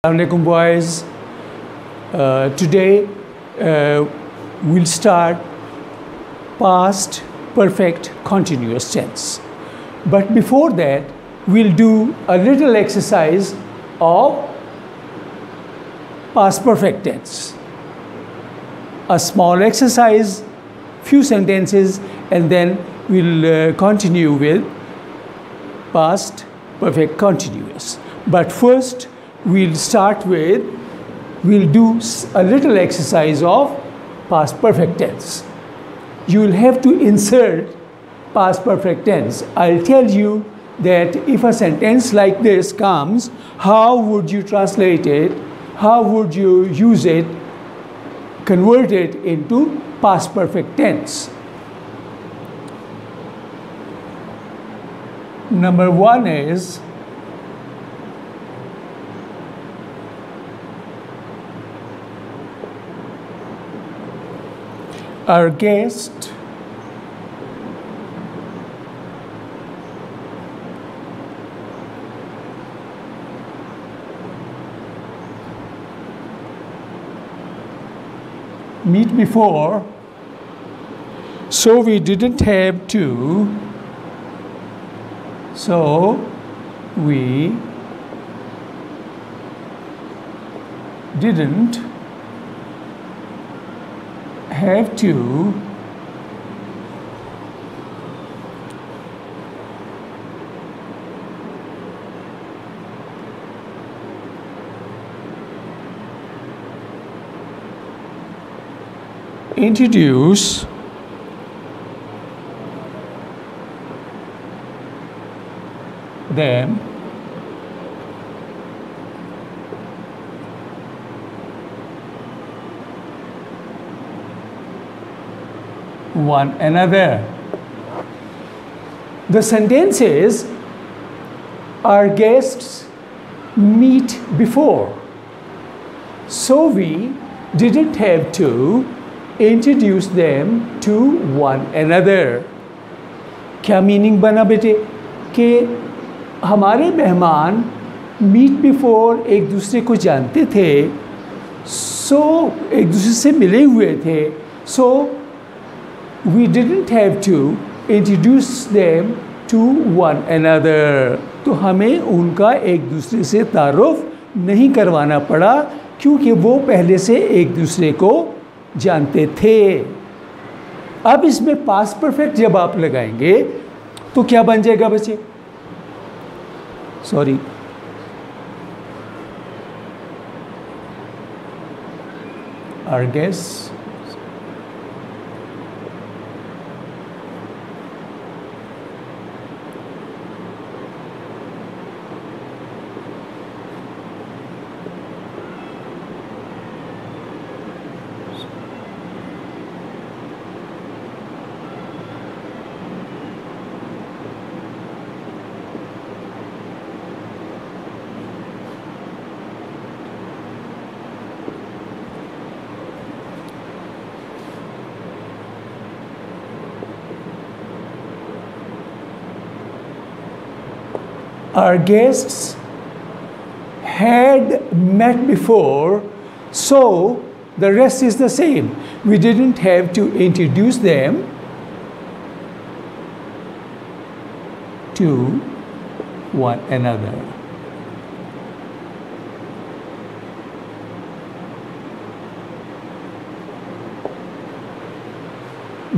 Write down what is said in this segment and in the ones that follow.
Assalamualaikum boys. Today we'll start past perfect continuous tense. But before that, we'll do a little exercise of past perfect tense. A small exercise, few sentences, and then we'll continue with past perfect continuous. But first, we'll do a little exercise of past perfect tense. You will have to insert past perfect tense. I'll tell you that if a sentence like this comes, how would you translate it? How would you use it, convert it into past perfect tense? Number one is, our guest meet before, so we didn't have to, so we didn't have to introduce them one another. The sentence is, our guests meet before, so we didn't have to introduce them to one another. क्या meaning बना बेटे कि हमारे मेहमान meet before एक दूसरे को जानते थे, सो एक दूसरे से मिले हुए थे, सो we didn't have to introduce them to one another. तो हमें उनका एक दूसरे से तारुफ नहीं करवाना पड़ा क्योंकि वो पहले से एक दूसरे को जानते थे. अब इसमें पास्ट परफेक्ट जब आप लगाएंगे तो क्या बन जाएगा बच्चे? Sorry, our guests had met before, so the rest is the same. We didn't have to introduce them to one another.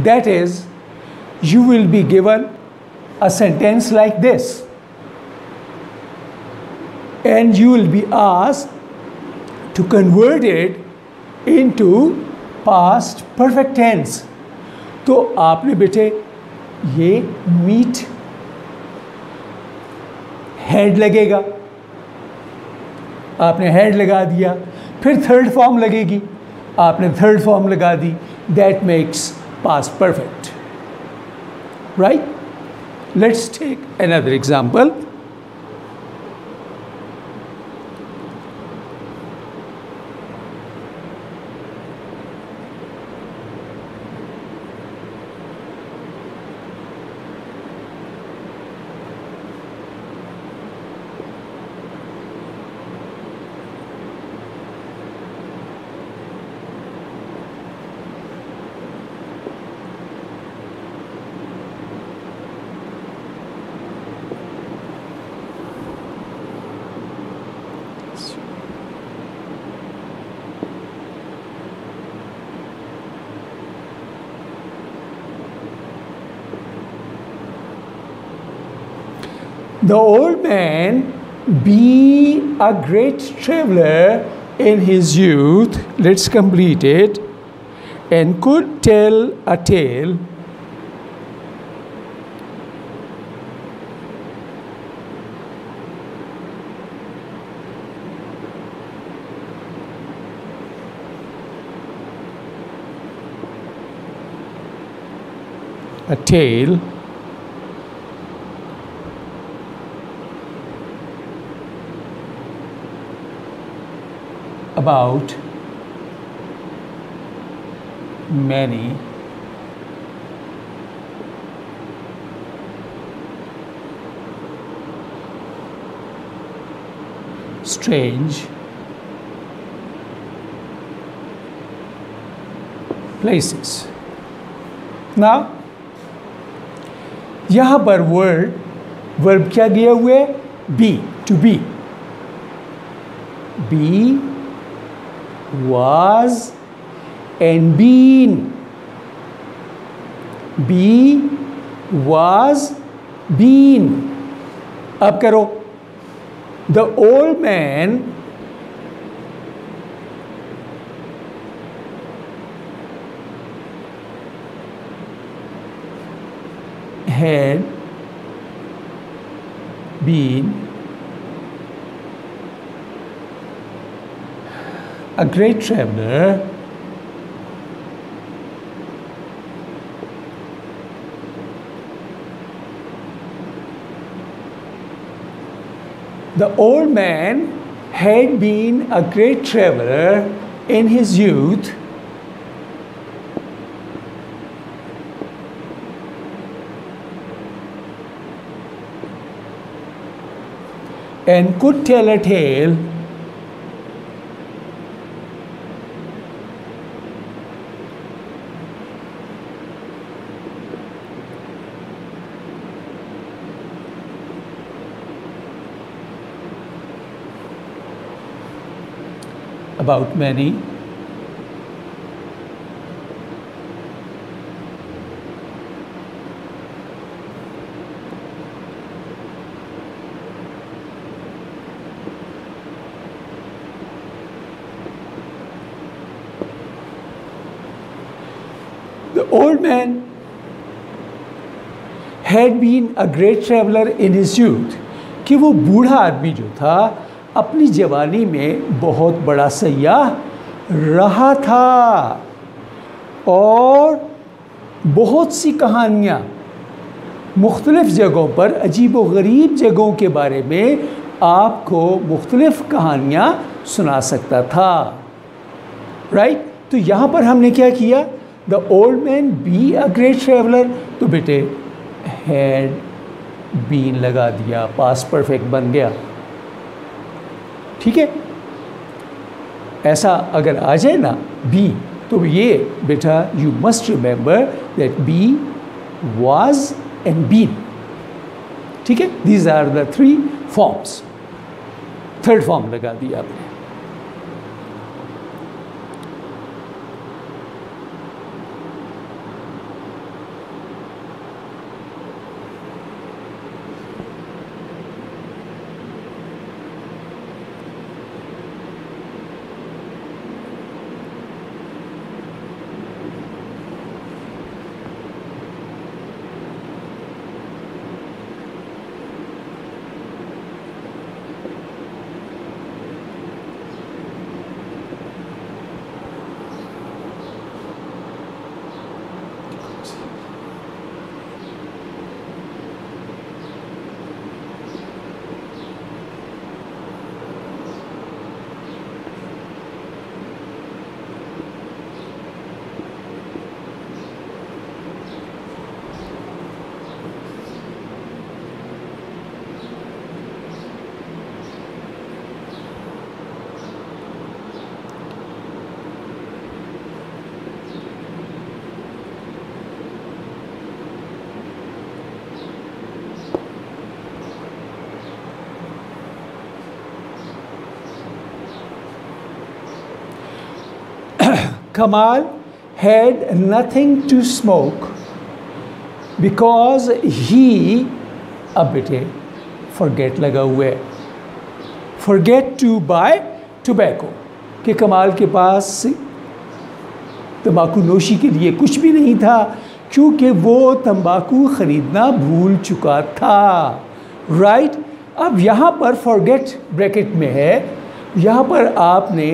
That is, you will be given a sentence like this, and you will be asked to convert it into past perfect tense. तो आपने बेटे ये meet had लगेगा, आपने had लगा दिया, फिर third form लगेगी, आपने थर्ड फॉर्म लगा दी. That makes past perfect, right? Let's take another example. The old man, be a great traveler in his youth, let's complete it, and could tell a tale about many strange places. Now, यहाँ पर verb क्या दिया हुआ है? Be, to be. Be, was and been. Be, was, been. अब करो. The old man had been a great traveler The old man had been a great traveler in his youth and could tell a tale about many The old man had been a great traveler in his youth कि वो बूढ़ा आदमी जो था अपनी जवानी में बहुत बड़ा सयाह रहा था और बहुत सी कहानियाँ मुख्तलिफ़ जगहों पर अजीब व गरीब जगहों के बारे में आपको मुख्तलिफ़ कहानियाँ सुना सकता था राइट तो यहाँ पर हमने क्या किया the old man be a great traveller तो बेटे हैड बीन लगा दिया पास्ट परफेक्ट बन गया ठीक है ऐसा अगर आ जाए ना बी तो ये बेटा you must remember that be was and been ठीक है these are the three forms third form लगा दिया आपने Kamal had nothing to smoke because he, अब बेटे फॉरगेट लगा हुआ है। फॉरगेट टू बाय टोबैको, कि कमाल के पास तंबाकू नोशी के लिए कुछ भी नहीं था क्योंकि वो तंबाकू ख़रीदना भूल चुका था। राइट? अब यहाँ पर फॉरगेट ब्रैकेट में है, यहाँ पर आपने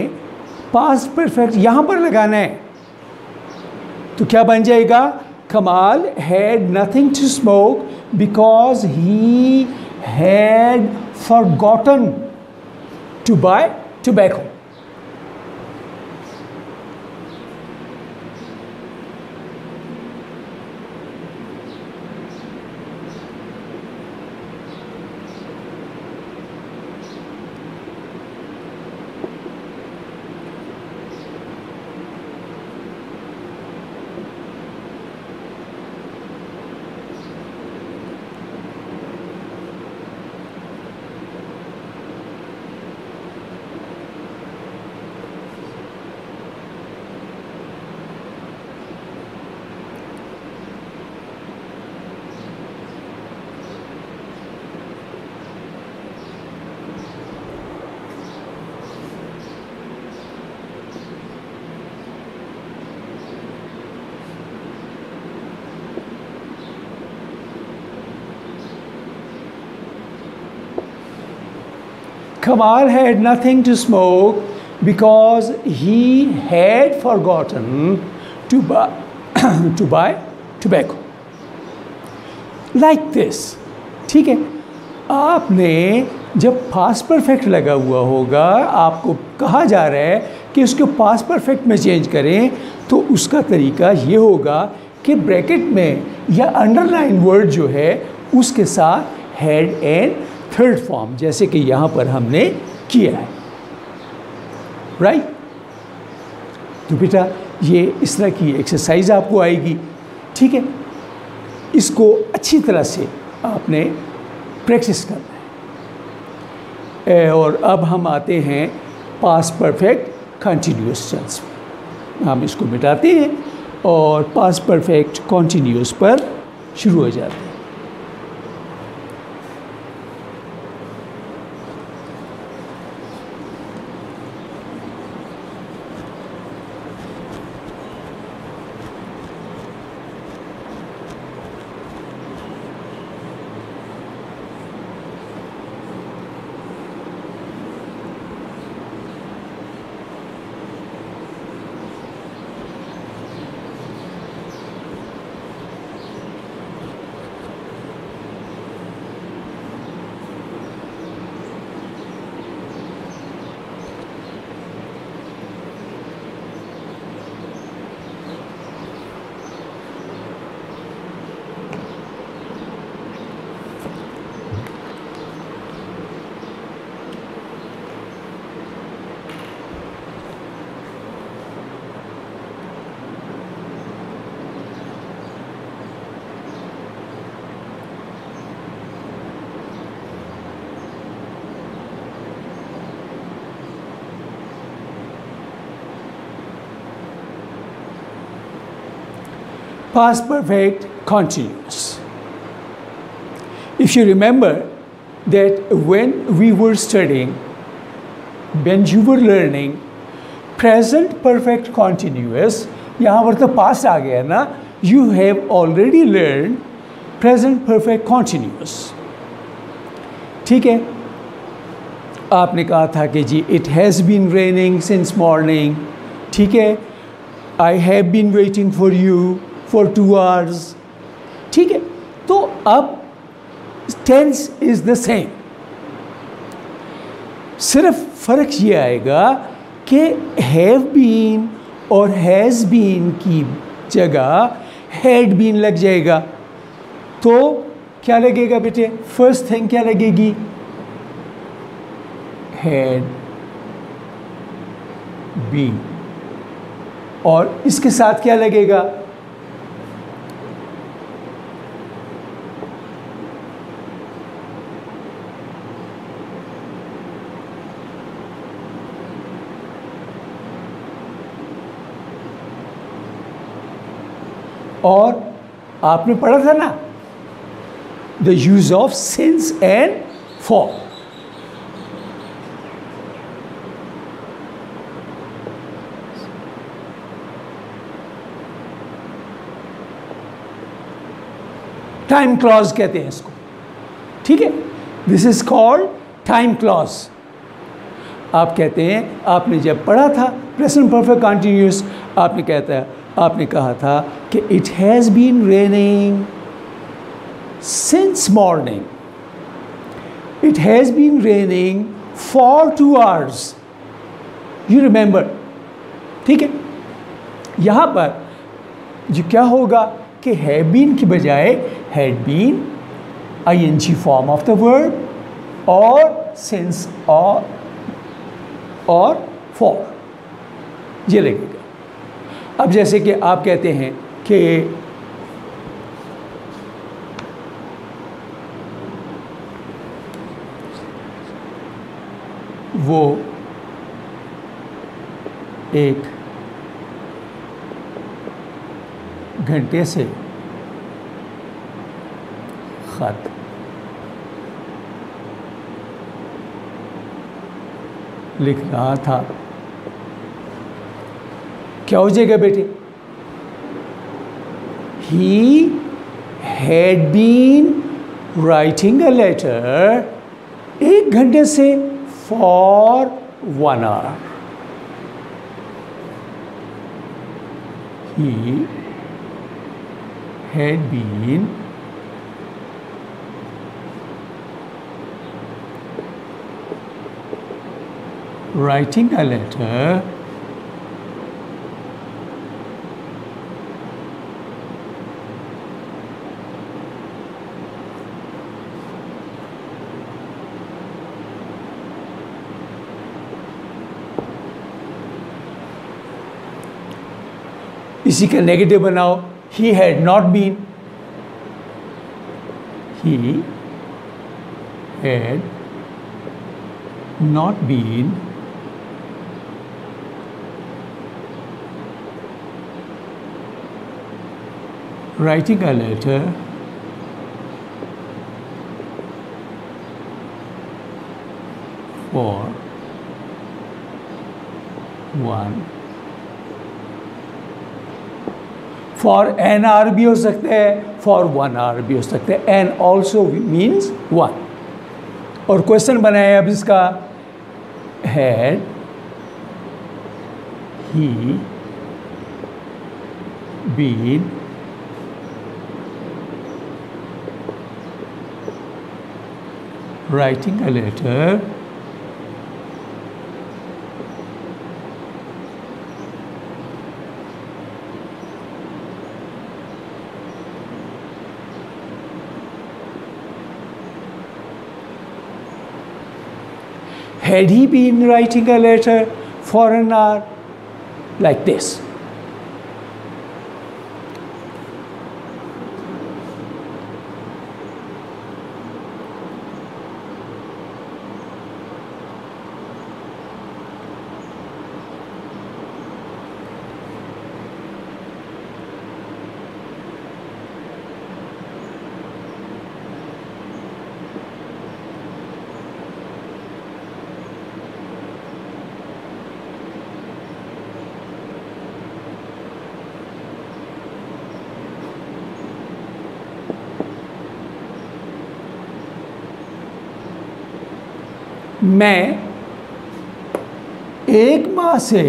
पास्ट परफेक्ट यहाँ पर लगाना है। तो क्या बन जाएगा? Kamal had nothing to smoke because he had forgotten to buy tobacco. Kamal had nothing to smoke because he had forgotten to buy, to buy tobacco. Like this. ठीक है? आपने जब पास्ट परफेक्ट लगा हुआ होगा, आपको कहा जा रहा है कि उसको पास्ट परफेक्ट में चेंज करें, तो उसका तरीका ये होगा कि ब्रैकेट में या अंडरलाइन वर्ड जो है उसके साथ हैड एंड थर्ड फॉर्म, जैसे कि यहाँ पर हमने किया है। राइट? तो बेटा ये इस तरह की एक्सरसाइज आपको आएगी। ठीक है? इसको अच्छी तरह से आपने प्रैक्टिस करना है। और अब हम आते हैं पास्ट परफेक्ट कंटिन्यूअस टेंस में। हम इसको मिटाते हैं और पास्ट परफेक्ट कंटिन्यूअस पर शुरू हो जाते हैं। Past perfect continuous. If you remember that when we were studying, when you were learning present perfect continuous, यहाँ पर तो past आ गया ना, you have already learned present perfect continuous. ठीक है? आपने कहा था कि जी it has been raining since morning. ठीक है? I have been waiting for you for 2 hours. ठीक है? तो अब tense is the same. सिर्फ फ़र्क ये आएगा कि have been और has been की जगह had been लग जाएगा। तो क्या लगेगा बेटे? फर्स्ट थिंग क्या लगेगी? had been। और इसके साथ क्या लगेगा? और आपने पढ़ा था ना the use of since and for. Time clause कहते हैं इसको, ठीक है। This is called time clause. आप कहते हैं, आपने जब पढ़ा था प्रेजेंट परफेक्ट कंटिन्यूअस, आपने कहा था कि it has been raining since morning, it has been raining for 2 hours, you remember, ठीक है। यहाँ पर जो क्या होगा कि हैव बीन की बजाय had been ing form of the verb और सिंस और फॉर ये लगेगा। अब जैसे कि आप कहते हैं कि वो एक घंटे से खत लिख रहा था, क्या हो जाएगा बेटे? He had been writing a letter, एक घंटे से for 1 hour. He had been writing a letter इसी का नेगेटिव बनाओ, he had not been, he had not been writing a letter for 1 for an hour भी हो सकता है, फॉर 1 hour भी हो सकता है, एन ऑल्सो मीन्स 1। और क्वेश्चन बनाए अब इसका, had he been writing a letter had he been writing a letter for an hour, like this. मैं 1 माह से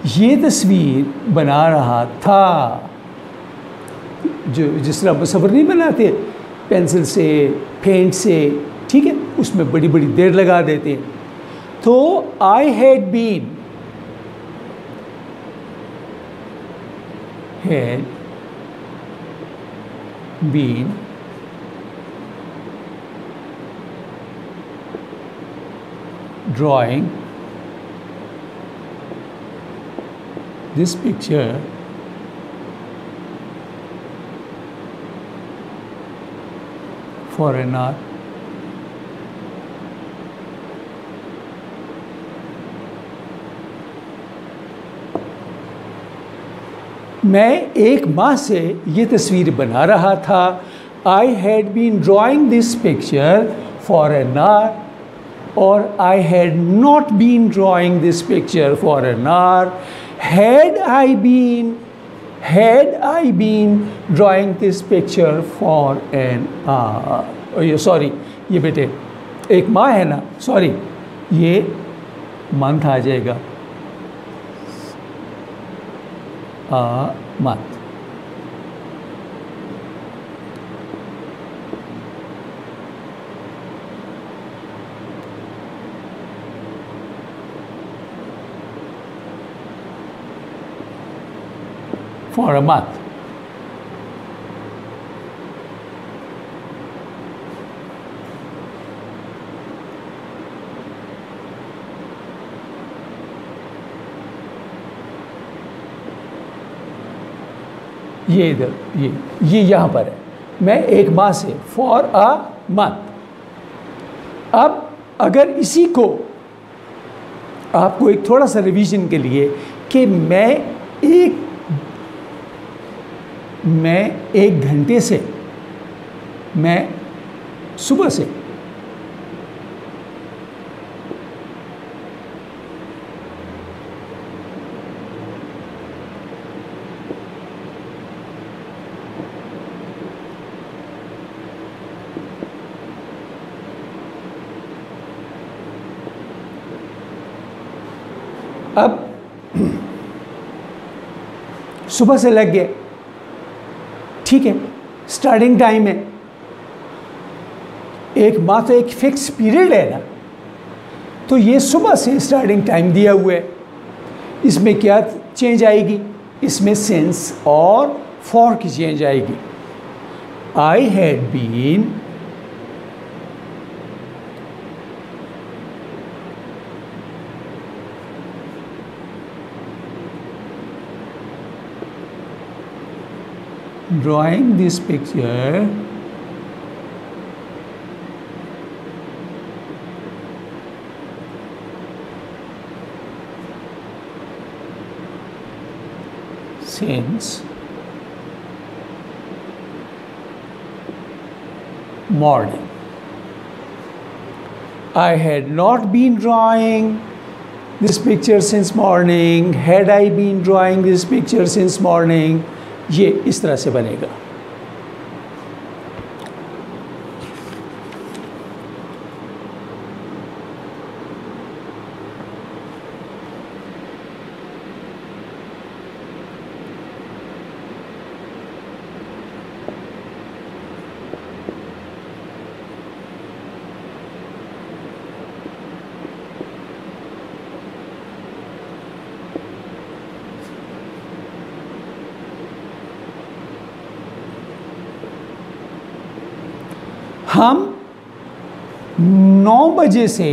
ये तस्वीर बना रहा था, जो जिस तरह मुसव्विर नहीं बनाते पेंसिल से, पेंट से, ठीक है, उसमें बड़ी बड़ी देर लगा देते हैं। तो I had been drawing this picture for an hour. मैं 1 माह से ये तस्वीर बना रहा था। I had been drawing this picture for an hour, or I had not been drawing this picture for an hour. Had I been drawing this picture for an hour. ये sorry, ये बेटे एक माँ है ना, सॉरी ये month आ जाएगा, month. For a month. ये इधर ये यहाँ पर है, मैं एक माह से फॉर अ मंथ. अब अगर इसी को आपको एक थोड़ा सा रिवीजन के लिए कि मैं एक घंटे से, मैं सुबह से अब सुबह से लग गए, ठीक है, स्टार्टिंग टाइम है, एक माह तो एक फिक्स पीरियड है ना, तो ये सुबह से स्टार्टिंग टाइम दिया हुआ है. इसमें क्या चेंज आएगी, इसमें सिंस और फॉर की चेंज आएगी. I had been drawing this picture since morning. I had not been drawing this picture since morning. Had I been drawing this picture since morning? ये इस तरह से बनेगा. हम 9 बजे से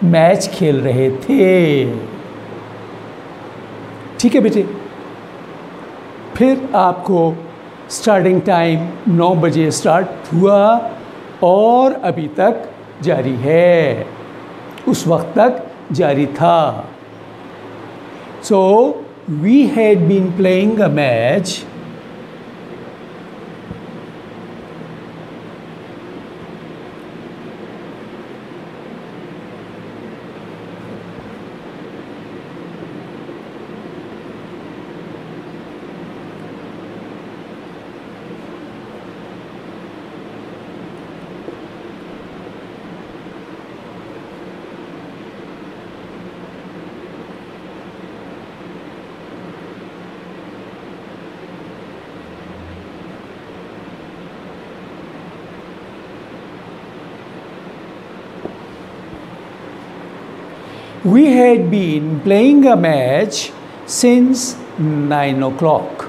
मैच खेल रहे थे, ठीक है बेटे. फिर आपको स्टार्टिंग टाइम 9 बजे स्टार्ट हुआ और अभी तक जारी है, उस वक्त तक जारी था. So we had been playing a match We had been playing a match since 9 o'clock.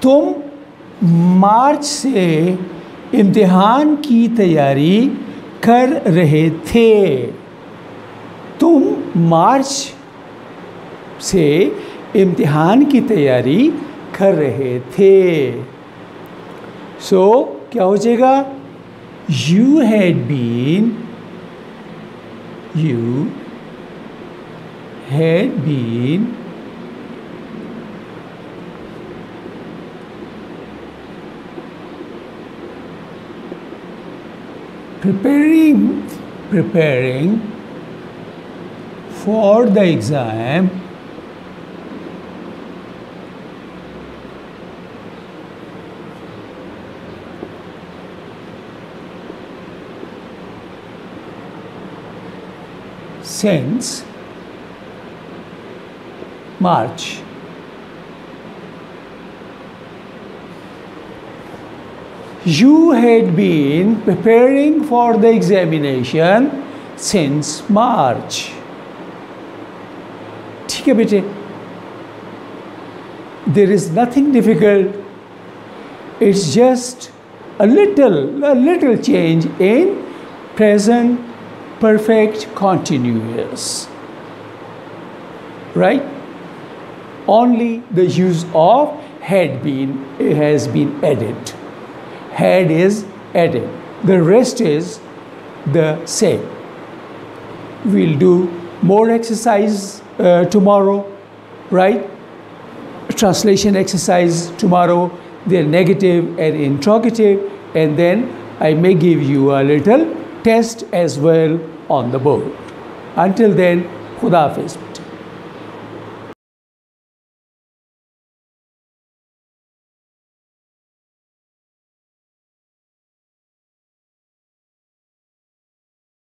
तुम मार्च से इम्तिहान की तैयारी कर रहे थे। तुम मार्च से इम्तिहान की तैयारी कर रहे थे। सो क्या हो जाएगा? You had been preparing for the exam since March. You had been preparing for the examination since March. ठीक है बेटे, there is nothing difficult. It's just a little change in present perfect continuous, right? Only the use of has been added. Had is added. The rest is the same. We'll do more exercise tomorrow, right? Translation exercise tomorrow. They're negative and interrogative, and then I may give you a little test as well on the board. Until then, Khuda Hafiz.